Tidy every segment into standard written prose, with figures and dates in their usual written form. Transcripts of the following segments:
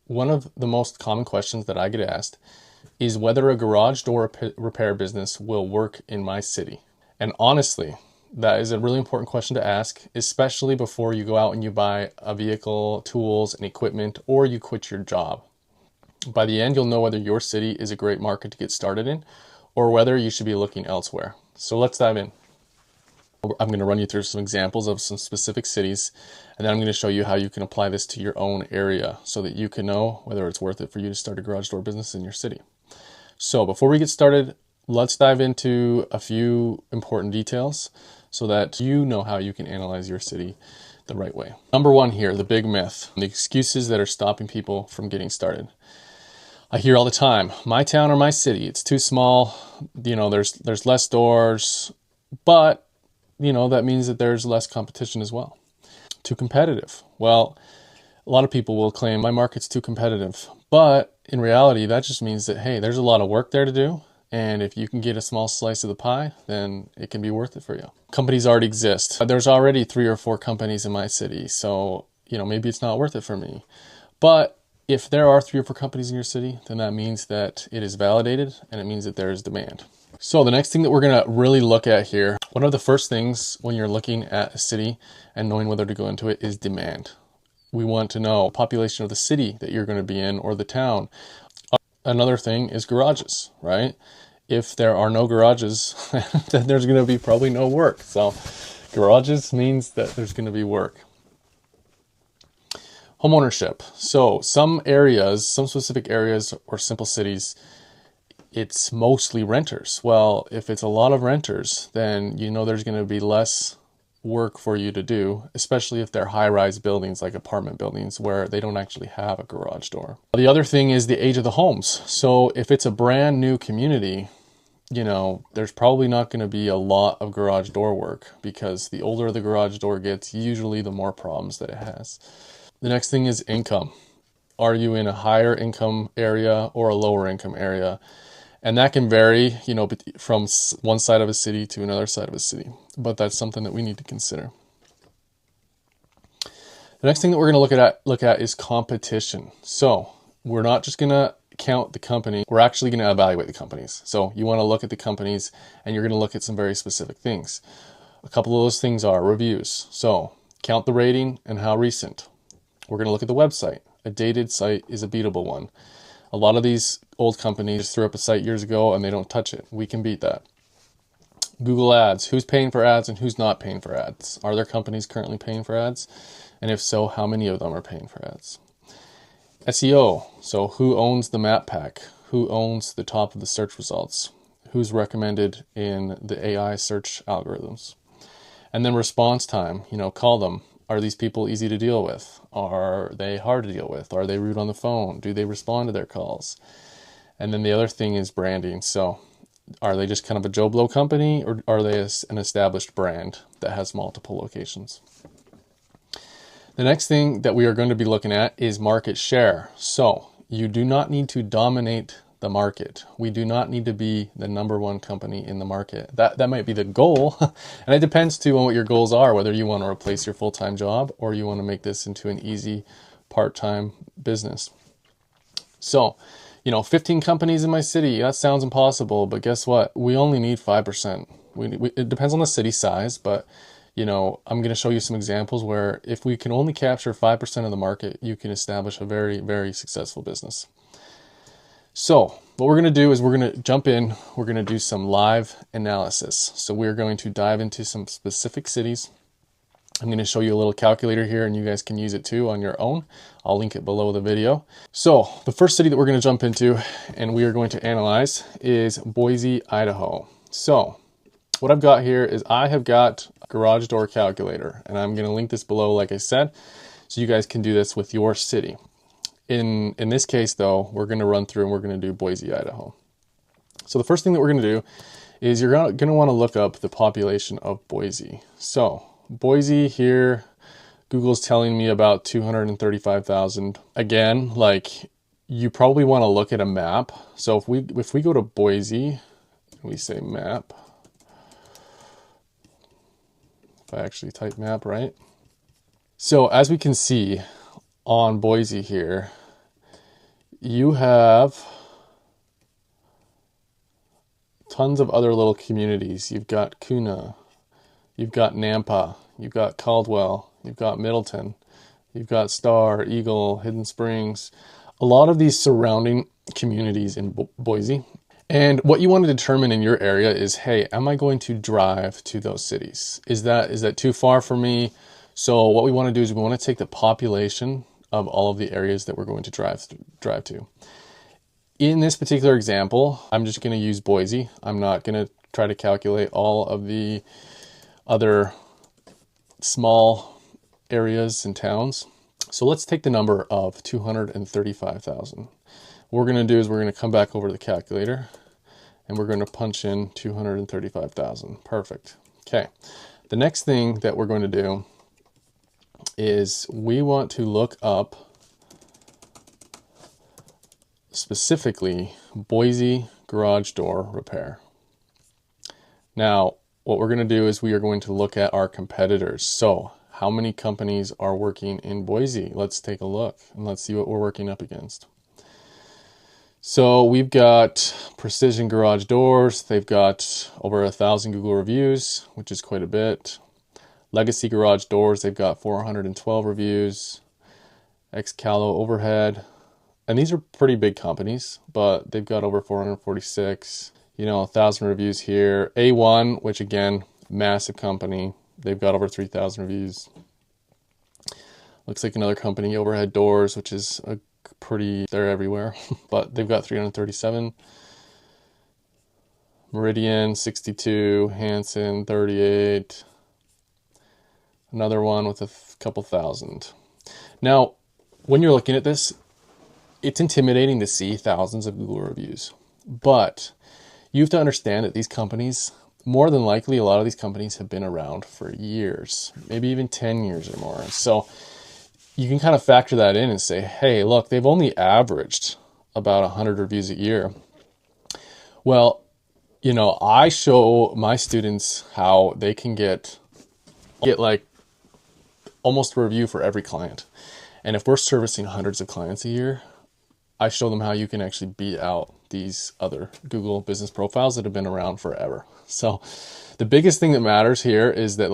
One of the most common questions that I get asked is whether a garage door repair business will work in my city. And honestly, that is a really important question to ask, especially before you go out and you buy a vehicle, tools, and equipment, or you quit your job. By the end, you'll know whether your city is a great market to get started in or whether you should be looking elsewhere. So let's dive in. I'm going to run you through some examples of some specific cities, and then I'm going to show you how you can apply this to your own area so that you can know whether it's worth it for you to start a garage door business in your city. So before we get started, let's dive into a few important details so that you know how you can analyze your city the right way. Number one here, the big myth, the excuses that are stopping people from getting started. I hear all the time, my town or my city, it's too small, there's less doors, but that means that there's less competition as well. Too competitive. Well, a lot of people will claim my market's too competitive, but in reality, that just means that, hey, there's a lot of work there to do. And if you can get a small slice of the pie, then it can be worth it for you. Companies already exist. There's already 3 or 4 companies in my city. So, maybe it's not worth it for me. But if there are 3 or 4 companies in your city, then that means that it is validated and it means that there is demand. So the next thing that we're going to really look at here, one of the first things when you're looking at a city and knowing whether to go into it is demand. We want to know the population of the city that you're going to be in or the town. Another thing is garages, right? If there are no garages, then there's going to be probably no work. So garages means that there's going to be work. Homeownership. So some specific areas or simple cities, it's mostly renters. Well, if it's a lot of renters, then there's going to be less work for you to do, especially if they're high-rise buildings like apartment buildings where they don't actually have a garage door. The other thing is the age of the homes. So if it's a brand new community, there's probably not going to be a lot of garage door work because the older the garage door gets, usually the more problems that it has. The next thing is income. Are you in a higher income area or a lower income area? And that can vary, from one side of a city to another side of a city. But that's something that we need to consider. The next thing that we're going to look at is competition. So we're not just going to count the company. We're actually going to evaluate the companies. So you want to look at the companies and you're going to look at some very specific things. A couple of those things are reviews. So count the rating and how recent. We're going to look at the website. A dated site is a beatable one. A lot of these old companies threw up a site years ago and they don't touch it. We can beat that. Google Ads. Who's paying for ads and who's not paying for ads? Are there companies currently paying for ads? And if so, how many of them are paying for ads? SEO. So who owns the map pack? Who owns the top of the search results? Who's recommended in the AI search algorithms? And then response time. Call them. Are these people easy to deal with? Are they hard to deal with? Are they rude on the phone? Do they respond to their calls? And then the other thing is branding. So are they just kind of a Joe Blow company or are they an established brand that has multiple locations? The next thing that we are going to be looking at is market share. So you do not need to dominate the market. We do not need to be the number one company in the market. That might be the goal. And it depends too on what your goals are, whether you want to replace your full-time job or you want to make this into an easy part-time business. So, 15 companies in my city, that sounds impossible, but guess what? We only need 5%. It depends on the city size, but I'm going to show you some examples where if we can only capture 5% of the market, you can establish a very, very successful business. So what we're going to do is we're going to jump in, we're going to do some live analysis. So we're going to dive into some specific cities. I'm going to show you a little calculator here and you guys can use it too on your own. I'll link it below the video. So the first city that we're going to jump into and we are going to analyze is Boise, Idaho. So what I've got here is I have got a garage door calculator and I'm going to link this below like I said, so you guys can do this with your city. In this case though, we're going to run through and we're going to do Boise, Idaho. So the first thing that we're going to do is you're going to want to look up the population of Boise. So Boise here, Google's telling me about 235,000. Again, you probably want to look at a map. So if we go to Boise, we say map. If I actually type map right. So as we can see on Boise here, you have tons of other little communities. You've got Kuna, you've got Nampa, you've got Caldwell, you've got Middleton, you've got Star, Eagle, Hidden Springs, a lot of these surrounding communities in Boise. And what you want to determine in your area is, hey, am I going to drive to those cities? Is that too far for me? So what we want to do is we want to take the population of all of the areas that we're going to drive to. In this particular example, I'm just going to use Boise. I'm not going to try to calculate all of the other small areas and towns. So let's take the number of 235,000. What we're going to do is we're going to come back over to the calculator and we're going to punch in 235,000. Perfect. Okay. The next thing that we're going to do is we want to look up specifically Boise garage door repair. Now, what we're going to do is we are going to look at our competitors. So how many companies are working in Boise? Let's take a look and let's see what we're working up against. So we've got Precision Garage Doors. They've got over 1,000 Google reviews, which is quite a bit. Legacy Garage Doors, they've got 412 reviews. Excalo Overhead, and these are pretty big companies, but they've got over 446, 1,000 reviews here. A1, which again, massive company, they've got over 3,000 reviews. Looks like another company, Overhead Doors, which is they're everywhere, but they've got 337. Meridian, 62. Hanson, 38. Another one with a couple thousand. Now, when you're looking at this, it's intimidating to see thousands of Google reviews, but you have to understand that these companies, more than likely, a lot of these companies have been around for years, maybe even 10 years or more. So you can kind of factor that in and say, hey, look, they've only averaged about 100 reviews a year. Well, I show my students how they can get like almost a review for every client. And if we're servicing hundreds of clients a year, I show them how you can actually beat out these other Google business profiles that have been around forever. So the biggest thing that matters here is that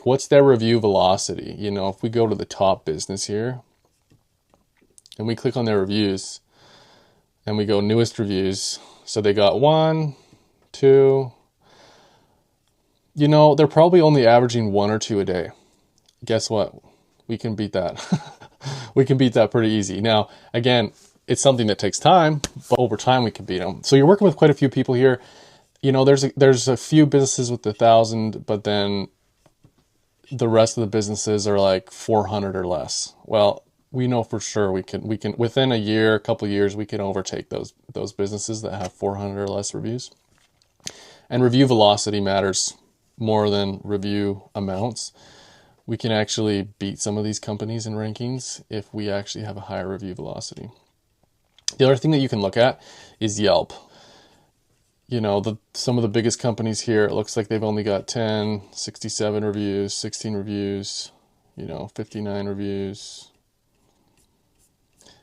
what's their review velocity? If we go to the top business here and we click on their reviews and we go newest reviews. So they got 1, 2, they're probably only averaging 1 or 2 a day. Guess what? We can beat that. We can beat that pretty easy. Now, again, it's something that takes time, but over time we can beat them. So you're working with quite a few people here. There's a few businesses with 1,000, but then the rest of the businesses are like 400 or less. Well, we know for sure we can within a couple of years, we can overtake those businesses that have 400 or less reviews. And review velocity matters more than review amounts. We can actually beat some of these companies in rankings if we actually have a higher review velocity. The other thing that you can look at is Yelp. Some of the biggest companies here, it looks like they've only got 10, 67 reviews, 16 reviews, 59 reviews.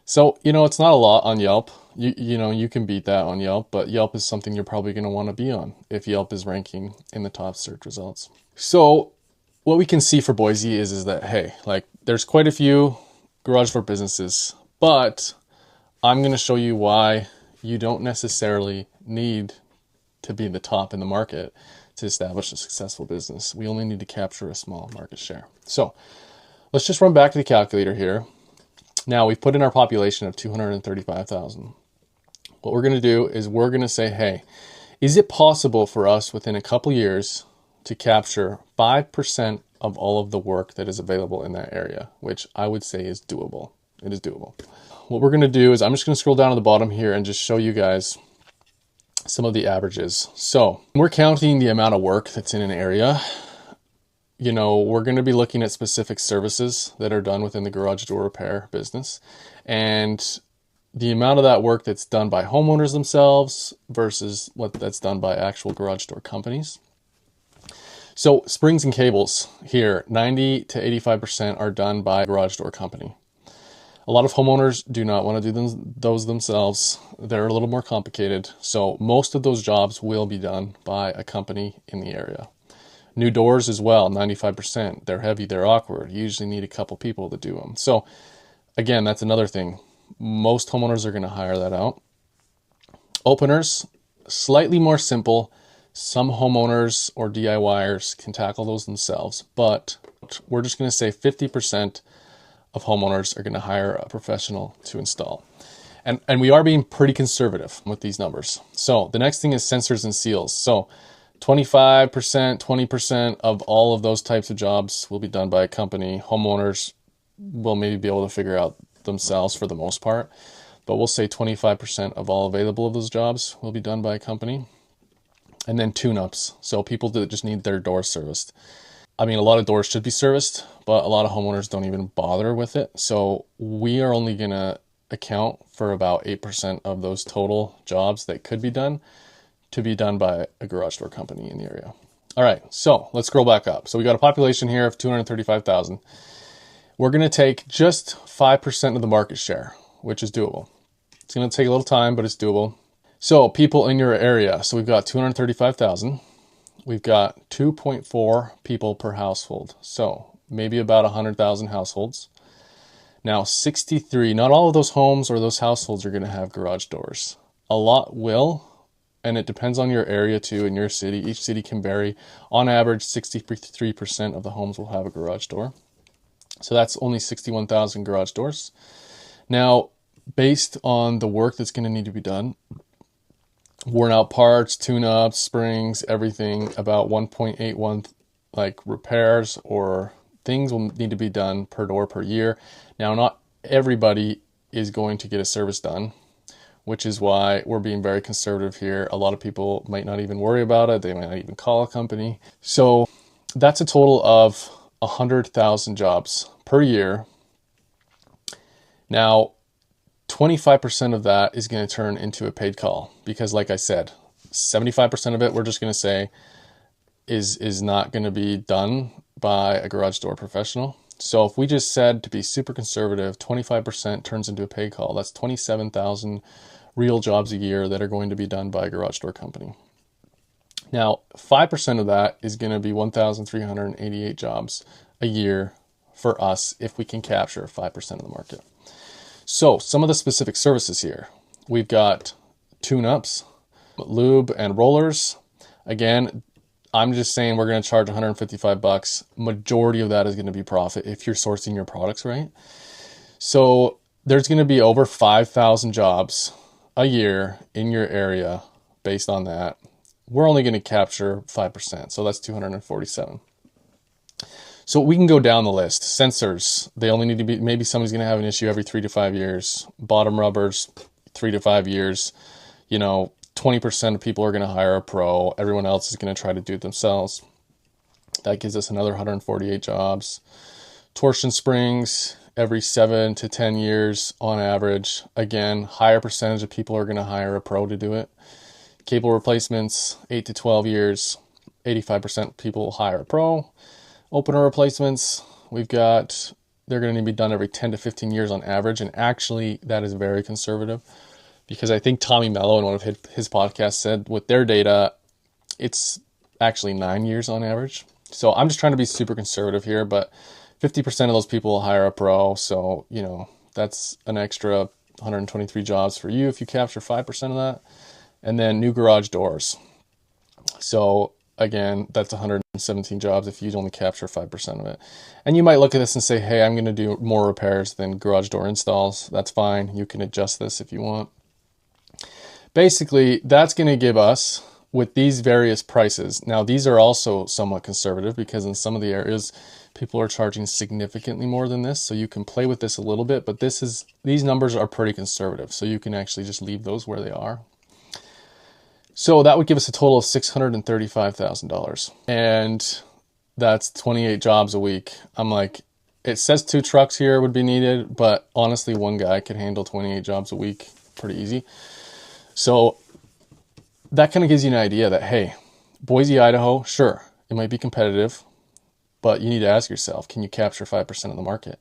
So, it's not a lot on Yelp. You can beat that on Yelp, but Yelp is something you're probably going to want to be on if Yelp is ranking in the top search results. So what we can see for Boise is that, hey, there's quite a few garage door businesses, but I'm going to show you why you don't necessarily need to be the top in the market to establish a successful business. We only need to capture a small market share. So let's just run back to the calculator here. Now we've put in our population of 235,000. What we're going to do is we're going to say, hey, is it possible for us within a couple years to capture 5% of all of the work that is available in that area, which I would say is doable. It is doable. What we're going to do is I'm just going to scroll down to the bottom here and just show you guys some of the averages. So we're counting the amount of work that's in an area. We're going to be looking at specific services that are done within the garage door repair business and the amount of that work that's done by homeowners themselves versus what that's done by actual garage door companies. So springs and cables here, 90 to 85% are done by a garage door company. A lot of homeowners do not want to do those themselves. They're a little more complicated. So most of those jobs will be done by a company in the area. New doors as well, 95%. They're heavy, they're awkward. You usually need a couple people to do them. So again, that's another thing. Most homeowners are going to hire that out. Openers, slightly more simple. Some homeowners or DIYers can tackle those themselves, but we're just going to say 50% of homeowners are going to hire a professional to install. And we are being pretty conservative with these numbers. So the next thing is sensors and seals. So 25%, 20% of all of those types of jobs will be done by a company. Homeowners will maybe be able to figure out themselves for the most part, but we'll say 25% of all available of those jobs will be done by a company. And then tune-ups, so people that just need their doors serviced. I mean, a lot of doors should be serviced, but a lot of homeowners don't even bother with it. So we are only going to account for about 8% of those total jobs that could be done to be done by a garage door company in the area. All right, so let's scroll back up. So we got a population here of 235,000. We're going to take just 5% of the market share, which is doable. It's going to take a little time, but it's doable. So people in your area. So we've got 235,000. We've got 2.4 people per household. So maybe about 100,000 households. Now 63, not all of those homes or those households are going to have garage doors. A lot will, and it depends on your area too, in your city. Each city can vary. On average, 63% of the homes will have a garage door. So that's only 61,000 garage doors. Now, based on the work that's going to need to be done, worn out parts, tune-ups, springs, everything, about 1.81 like repairs or things will need to be done per door per year. Now, not everybody is going to get a service done, which is why we're being very conservative here. A lot of people might not even worry about it. They might not even call a company. So that's a total of 100,000 jobs per year. Now, 25% of that is going to turn into a paid call because, like I said, 75% of it we're just going to say is not going to be done by a garage door professional. So if we just said, to be super conservative, 25% turns into a paid call, that's 27,000 real jobs a year that are going to be done by a garage door company. Now, 5% of that is going to be 1,388 jobs a year for us if we can capture 5% of the market. So some of the specific services here, we've got tune-ups, lube and rollers. Again, I'm just saying we're going to charge $155. Majority of that is going to be profit if you're sourcing your products right. So there's going to be over 5,000 jobs a year in your area based on that. We're only going to capture 5%, so that's 247. So we can go down the list. Sensors, they only need to be, maybe somebody's going to have an issue every 3 to 5 years. Bottom rubbers, 3 to 5 years. 20% of people are going to hire a pro. Everyone else is going to try to do it themselves. That gives us another 148 jobs. Torsion springs, every 7 to 10 years on average. Again, higher percentage of people are going to hire a pro to do it. Cable replacements, 8 to 12 years. 85% people will hire a pro. Opener replacements, they're going to be done every 10 to 15 years on average. And actually, that is very conservative because I think Tommy Mello in one of his podcasts said with their data, it's actually 9 years on average. So I'm just trying to be super conservative here, but 50% of those people will hire a pro. So, that's an extra 123 jobs for you if you capture 5% of that. And then new garage doors. So again, that's 117 jobs if you only capture 5% of it. And you might look at this and say, hey, I'm going to do more repairs than garage door installs. That's fine. You can adjust this if you want. Basically, that's going to give us, with these various prices, now these are also somewhat conservative because in some of the areas, people are charging significantly more than this. So you can play with this a little bit, but these numbers are pretty conservative. So you can actually just leave those where they are. So that would give us a total of $635,000. And that's 28 jobs a week. I'm like, it says 2 trucks here would be needed, but honestly, one guy could handle 28 jobs a week pretty easy. So that kind of gives you an idea that, hey, Boise, Idaho, sure, it might be competitive, but you need to ask yourself, can you capture 5% of the market?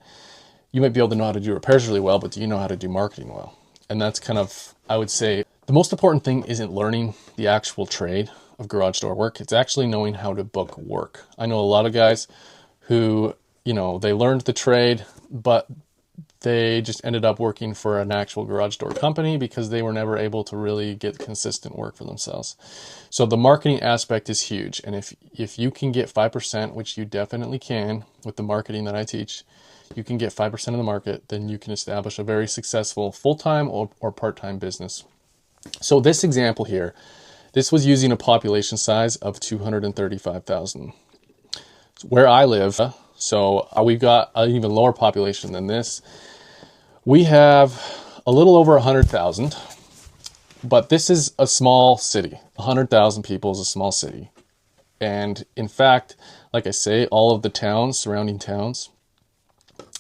You might be able to know how to do repairs really well, but do you know how to do marketing well? And that's kind of, I would say, the most important thing isn't learning the actual trade of garage door work. It's actually knowing how to book work. I know a lot of guys who, they learned the trade, but they just ended up working for an actual garage door company because they were never able to really get consistent work for themselves. So the marketing aspect is huge. And if you can get 5%, which you definitely can with the marketing that I teach, you can get 5% of the market, then you can establish a very successful full-time or part-time business. So this example here, this was using a population size of 235,000. Where I live, so we've got an even lower population than this. We have a little over 100,000, but this is a small city. 100,000 people is a small city. And in fact, like I say, all of the towns, surrounding towns,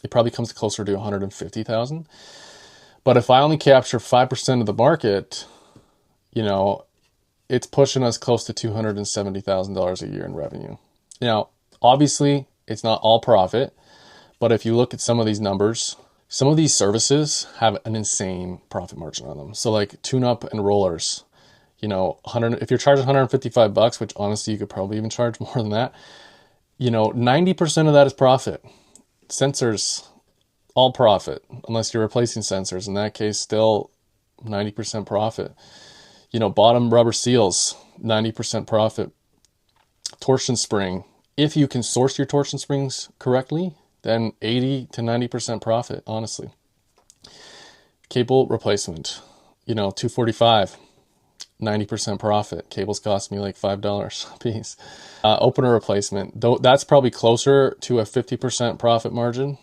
it probably comes closer to 150,000. But if I only capture 5% of the market, it's pushing us close to $270,000 a year in revenue. Now, obviously, it's not all profit, but if you look at some of these numbers, some of these services have an insane profit margin on them. So like tune-up and rollers, if you're charging $155, which honestly you could probably even charge more than that, 90% of that is profit. Sensors, all profit, unless you're replacing sensors. In that case, still 90% profit. Bottom rubber seals, 90% profit. Torsion spring, if you can source your torsion springs correctly, then 80 to 90% profit, honestly. Cable replacement, 245, 90% profit. Cables cost me like $5 a piece. Opener replacement, though that's probably closer to a 50% profit margin.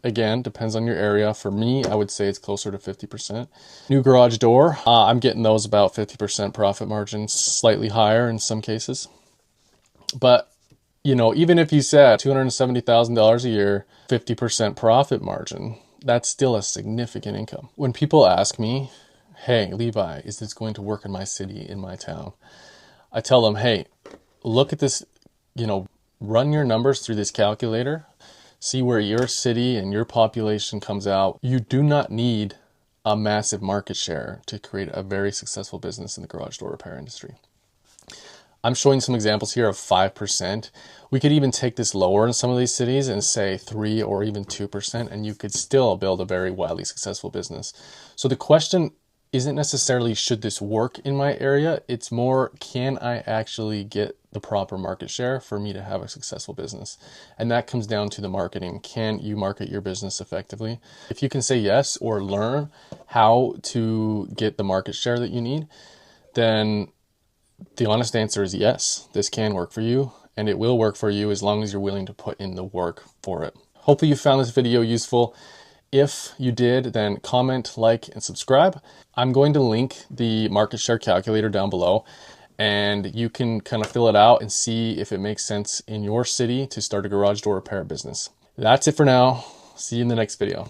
Again, depends on your area. For me, I would say it's closer to 50%. New garage door, I'm getting those about 50% profit margin, slightly higher in some cases. But, even if you said $270,000 a year, 50% profit margin, that's still a significant income. When people ask me, hey, Levi, is this going to work in my city, in my town? I tell them, hey, look at this, run your numbers through this calculator, see where your city and your population comes out. You do not need a massive market share to create a very successful business in the garage door repair industry. I'm showing some examples here of 5%. We could even take this lower in some of these cities and say 3 or even 2%, and you could still build a very wildly successful business. So the question isn't necessarily should this work in my area, it's more can I actually get the proper market share for me to have a successful business? And that comes down to the marketing. Can you market your business effectively? If you can say yes or learn how to get the market share that you need, then the honest answer is yes, this can work for you, and it will work for you as long as you're willing to put in the work for it. Hopefully you found this video useful. If you did, then comment, like, and subscribe. I'm going to link the market share calculator down below, and you can kind of fill it out and see if it makes sense in your city to start a garage door repair business. That's it for now. See you in the next video.